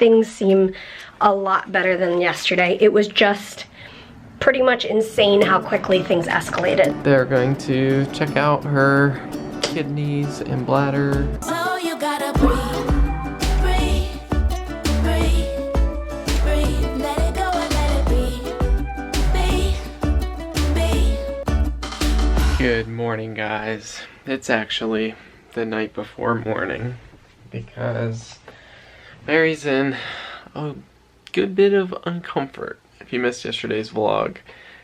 things seem a lot better than yesterday. It was just pretty much insane how quickly things escalated. They're going to check out her kidneys and bladder. So you gotta breathe, breathe, breathe, breathe. Let it go and let it be. Good morning, guys. It's actually the night before morning because Mary's in a good bit of uncomfort. If you missed yesterday's vlog,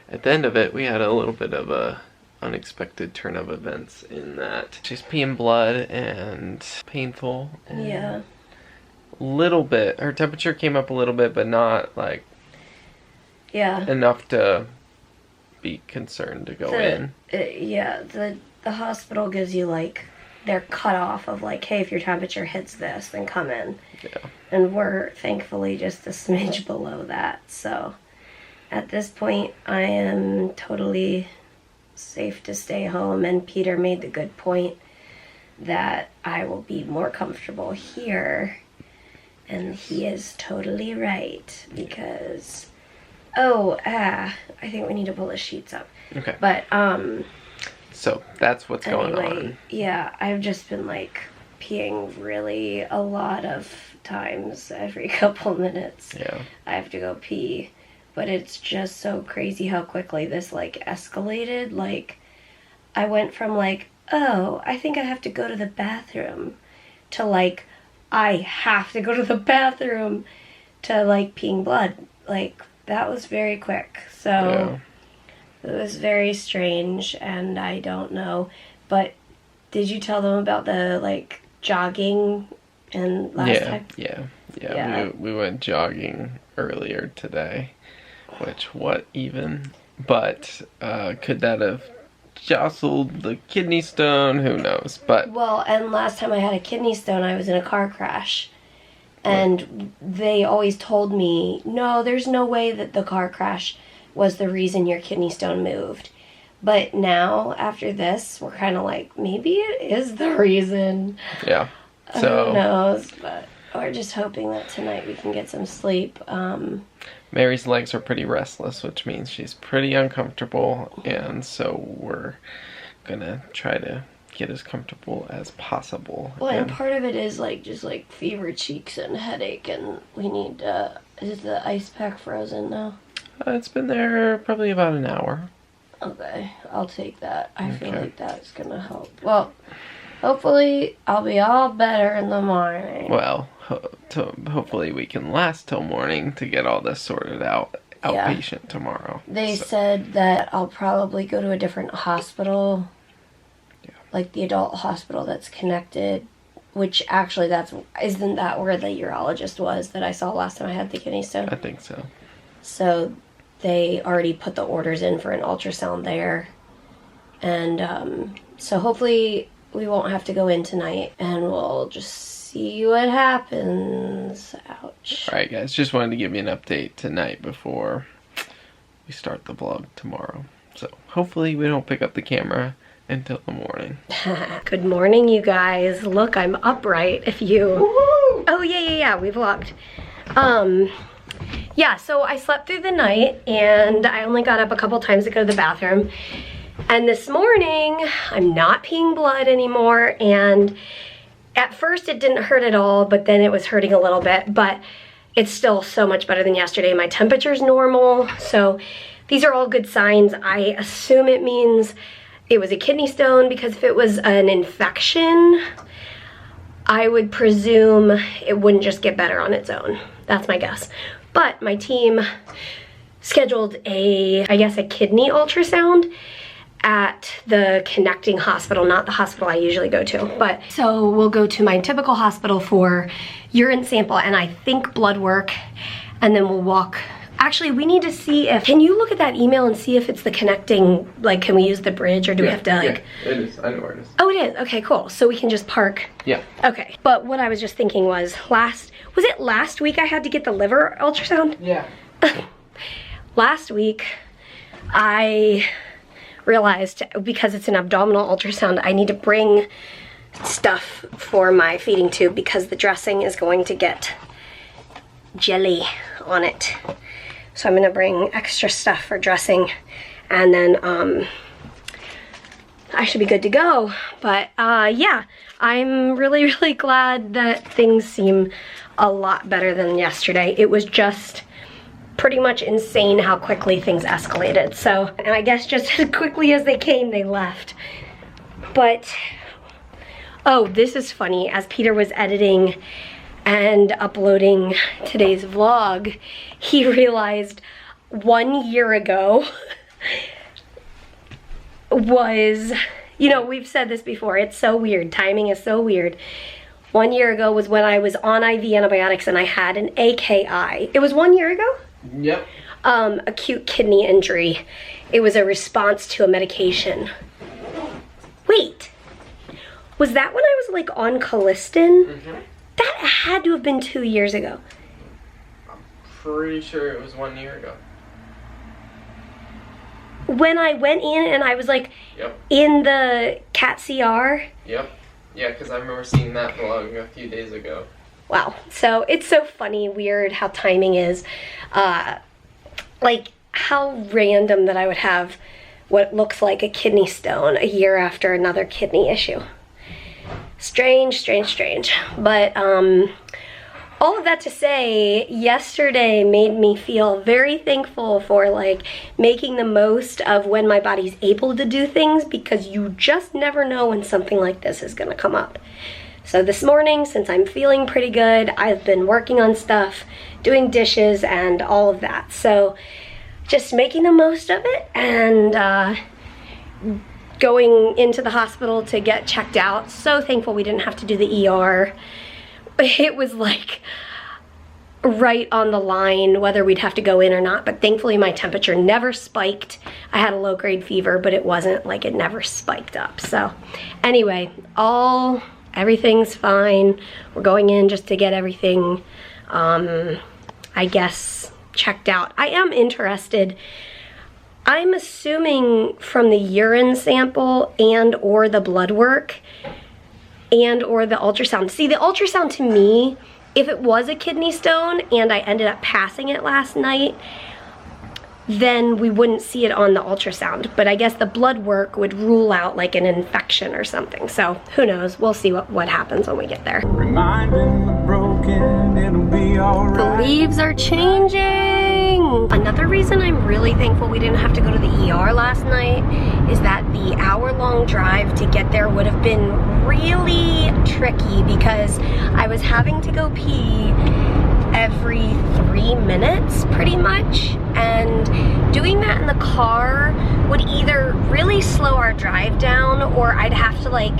at the end of it we had a little bit of a unexpected turn of events in that she's peeing blood and painful. And Yeah. a little bit. Her temperature came up a little bit, but not like enough to be concerned to go in. The hospital gives you like their cutoff of like, hey, if your temperature hits this, then come in. Yeah. And we're thankfully just a smidge below that. So at this point, I am totally safe to stay home. And Peter made the good point that I will be more comfortable here. And he is totally right because, I think we need to pull the sheets up. Okay. But, so that's what's going on. Yeah, I've just been like peeing really a lot of times every couple minutes. Yeah. I have to go pee. But it's just so crazy how quickly this like escalated. Like I went from like, oh, I think I have to go to the bathroom to like, I have to go to the bathroom to like peeing blood. Like that was very quick. So Yeah. It was very strange, and I don't know. But did you tell them about the like jogging and last time? Yeah. We went jogging earlier today, which what even? But could that have jostled the kidney stone? Who knows? But well, and last time I had a kidney stone, I was in a car crash. And they always told me, no, there's no way that the car crash was the reason your kidney stone moved. But now, after this, we're kind of like, maybe it is the reason. Yeah. Who knows? But we're just hoping that tonight we can get some sleep. Mary's legs are pretty restless, which means she's pretty uncomfortable. And so we're going to try to get as comfortable as possible. Well, and part of it is like just like fever cheeks and headache, and we need, is the ice pack frozen now? It's been there probably about an hour. Okay, I'll take that. I feel like that's gonna help. Well, hopefully I'll be all better in the morning. Well, hopefully we can last till morning to get all this sorted out. Outpatient tomorrow. They said that I'll probably go to a different hospital. Yeah. Like the adult hospital that's connected. Which actually isn't that where the urologist was that I saw last time I had the kidney stone? I think so. So they already put the orders in for an ultrasound there. And so hopefully we won't have to go in tonight, and we'll just see what happens. Ouch. Alright guys, just wanted to give you an update tonight before we start the vlog tomorrow. So hopefully we don't pick up the camera until the morning. Good morning, you guys. Look, I'm upright if you... Woo-hoo! Oh, yeah, we vlogged. Yeah, so I slept through the night, and I only got up a couple times to go to the bathroom. And this morning, I'm not peeing blood anymore, and at first it didn't hurt at all, but then it was hurting a little bit, but it's still so much better than yesterday. My temperature's normal, so these are all good signs. I assume it means it was a kidney stone, because if it was an infection, I would presume it wouldn't just get better on its own. That's my guess. But my team scheduled a kidney ultrasound at the connecting hospital, not the hospital I usually go to. But so we'll go to my typical hospital for urine sample and I think blood work, and then we'll walk. Actually, we need to see if, can you look at that email and see if it's the connecting, like can we use the bridge, or do we have to like? Yeah, it is. I know where it is. Oh, it is. Okay, cool. So we can just park. Yeah. Okay. But what I was just thinking was was it last week I had to get the liver ultrasound? Yeah. Last week, I realized because it's an abdominal ultrasound, I need to bring stuff for my feeding tube because the dressing is going to get jelly on it. So I'm gonna bring extra stuff for dressing, and then I should be good to go. But yeah, I'm really glad that things seem a lot better than yesterday. It was just pretty much insane how quickly things escalated. So, and I guess just as quickly as they came, they left. But, oh, this is funny. As Peter was editing and uploading today's vlog, he realized 1 year ago was, you know, we've said this before, it's so weird, timing is so weird. 1 year ago was when I was on IV antibiotics and I had an AKI. It was 1 year ago? Yep. Acute kidney injury. It was a response to a medication. Wait, was that when I was like on Colistin? Mm-hmm. That had to have been 2 years ago. I'm pretty sure it was 1 year ago. When I went in and I was like, Yep. in the CAT CR. Yep. Yeah, because I remember seeing that vlog a few days ago. Wow. So it's so funny, weird how timing is. Like how random that I would have what looks like a kidney stone a year after another kidney issue. Strange. But all of that to say, yesterday made me feel very thankful for like making the most of when my body's able to do things, because you just never know when something like this is gonna come up. So this morning, since I'm feeling pretty good, I've been working on stuff, doing dishes and all of that. So just making the most of it and going into the hospital to get checked out. So thankful we didn't have to do the ER. It was like right on the line whether we'd have to go in or not, but thankfully my temperature never spiked. I had a low-grade fever, but it wasn't like it never spiked up. So anyway, everything's fine. We're going in just to get everything, I guess, checked out. I am interested. I'm assuming from the urine sample and or the blood work and or the ultrasound. See, the ultrasound to me, if it was a kidney stone and I ended up passing it last night, then we wouldn't see it on the ultrasound. But I guess the blood work would rule out like an infection or something. So who knows? We'll see what happens when we get there. Reminding the broken, it'll be alright. The leaves are changing. Another reason I'm really thankful we didn't have to go to the ER last night is that the hour-long drive to get there would have been really tricky because I was having to go pee every 3 minutes pretty much, and doing that in the car would either really slow our drive down or I'd have to like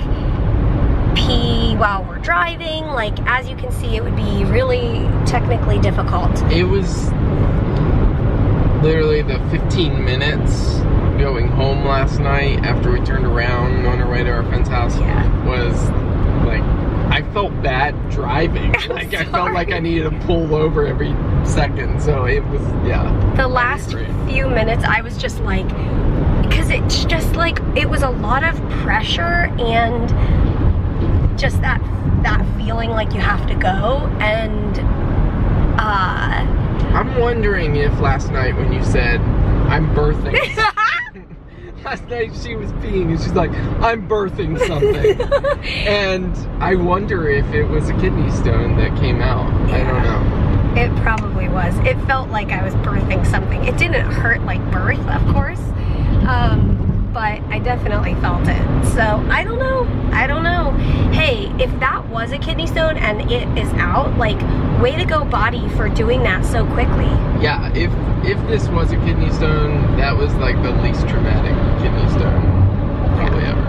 pee while we're driving. Like, as you can see, it would be really technically difficult. It was literally the 15 minutes going home last night after we turned around on our way to our friend's house. Yeah. Was like, I felt bad driving. Like, I felt like I needed to pull over every second. So it was, yeah. The last few minutes, I was just like, because it's just like, it was a lot of pressure and just that feeling like you have to go. And I'm wondering if last night when you said, I'm birthing. Last night she was peeing and she's like, I'm birthing something. And I wonder if it was a kidney stone that came out. Yeah. I don't know. It probably was. It felt like I was birthing something. It didn't hurt like birth, of course, but I definitely felt it. So I don't know. Hey, if that was a kidney stone and it is out, like, way to go body for doing that so quickly. Yeah, if this was a kidney stone, that was like the least traumatic kidney stone probably ever.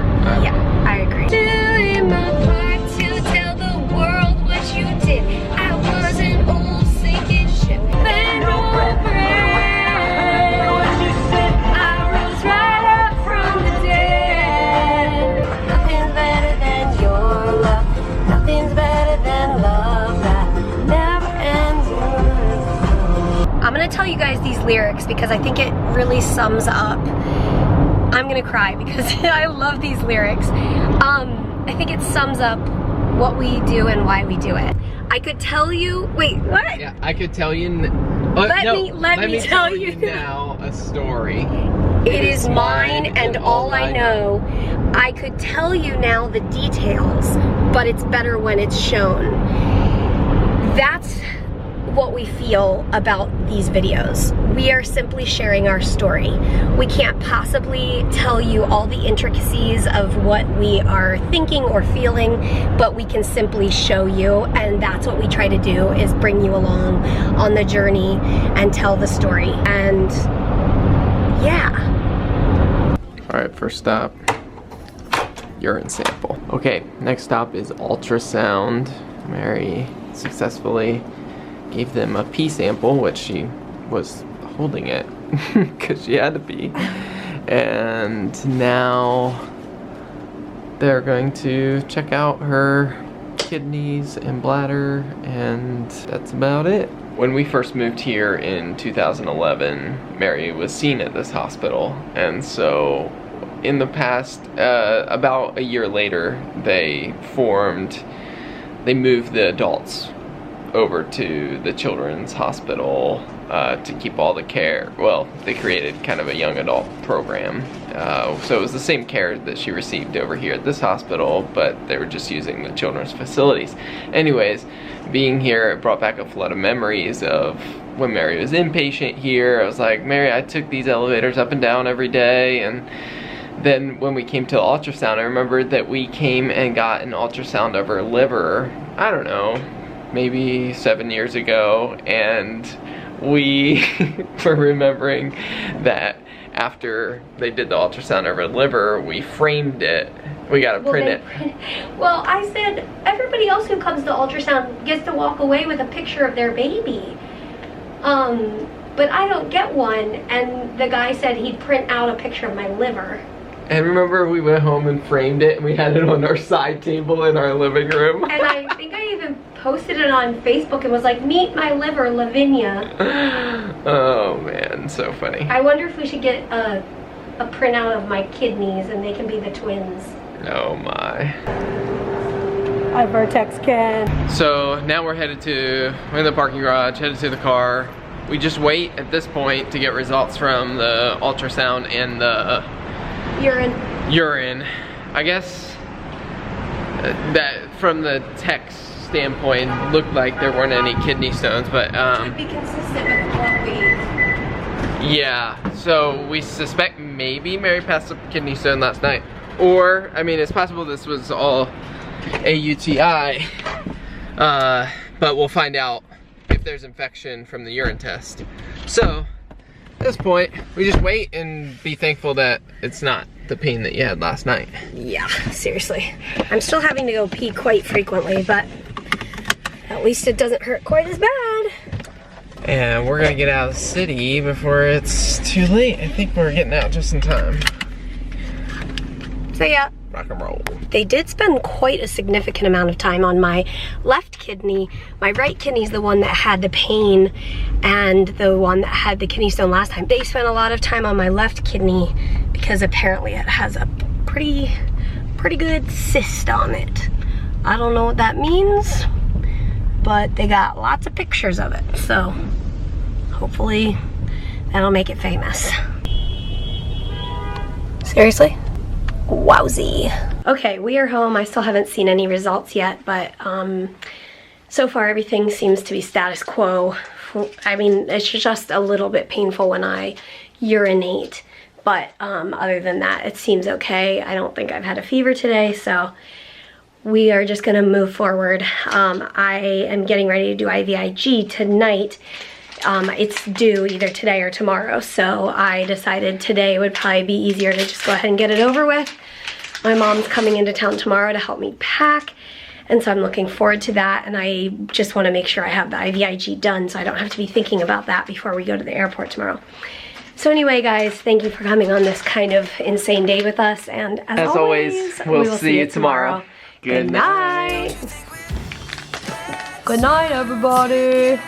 Yeah, I agree. Doing my part to tell the world what you did. I was an old sinking ship. Then over. I rose right up from the dead. Nothing's better than your love. Nothing's better than love that never ends. I'm gonna tell you guys these lyrics because I think it really sums up. I'm gonna cry because I love these lyrics. I think it sums up what we do and why we do it. I could tell you, wait, what? Yeah, I could tell you. Let me tell you now a story. It is mine and all I know. I could tell you now the details, but it's better when it's shown. That's what we feel about these videos. We are simply sharing our story. We can't possibly tell you all the intricacies of what we are thinking or feeling, but we can simply show you, and that's what we try to do, is bring you along on the journey and tell the story. And yeah. All right, first stop, urine sample. Okay, next stop is ultrasound. Mary successfully gave them a pee sample, which she was holding it because she had to pee. And now they're going to check out her kidneys and bladder, and that's about it. When we first moved here in 2011, Mary was seen at this hospital, and so in the past, about a year later, they moved the adults over to the children's hospital to keep all the care. Well, they created kind of a young adult program. So it was the same care that she received over here at this hospital, but they were just using the children's facilities. Anyways, being here, it brought back a flood of memories of when Mary was inpatient here. I was like, Mary, I took these elevators up and down every day, and then when we came to ultrasound, I remembered that we came and got an ultrasound of her liver, I don't know, maybe 7 years ago, and we were remembering that after they did the ultrasound of her liver, we framed it. We gotta print it. Well, I said everybody else who comes to ultrasound gets to walk away with a picture of their baby. But I don't get one, and the guy said he'd print out a picture of my liver. And remember, we went home and framed it, and we had it on our side table in our living room. And I think I even posted it on Facebook and was like, meet my liver, Lavinia. Oh man, so funny. I wonder if we should get a printout of my kidneys and they can be the twins. Oh my. Hi, Vertex Ken. So now we're in the parking garage, headed to the car. We just wait at this point to get results from the ultrasound and the urine. I guess that from the text standpoint looked like there weren't any kidney stones, but should be consistent with what we. Yeah, so we suspect maybe Mary passed a kidney stone last night, or I mean, it's possible this was all a UTI, but we'll find out if there's infection from the urine test. So at this point, we just wait and be thankful that it's not the pain that you had last night. Yeah, seriously. I'm still having to go pee quite frequently, but at least it doesn't hurt quite as bad. And we're gonna get out of the city before it's too late. I think we're getting out just in time. So yeah. Rock and roll. They did spend quite a significant amount of time on my left kidney. My right kidney is the one that had the pain and the one that had the kidney stone last time. They spent a lot of time on my left kidney because apparently it has a pretty good cyst on it. I don't know what that means, but they got lots of pictures of it. So hopefully that'll make it famous. Seriously? Wowzy. Okay, we are home. I still haven't seen any results yet, but so far everything seems to be status quo. I mean, it's just a little bit painful when I urinate, but other than that, it seems okay. I don't think I've had a fever today, so we are just gonna move forward. I am getting ready to do IVIG tonight. It's due either today or tomorrow, so I decided today would probably be easier to just go ahead and get it over with. My mom's coming into town tomorrow to help me pack, and so I'm looking forward to that, and I just want to make sure I have the IVIG done so I don't have to be thinking about that before we go to the airport tomorrow. So anyway, guys, thank you for coming on this kind of insane day with us, and as always, we'll see you tomorrow. Good night. Good night, everybody.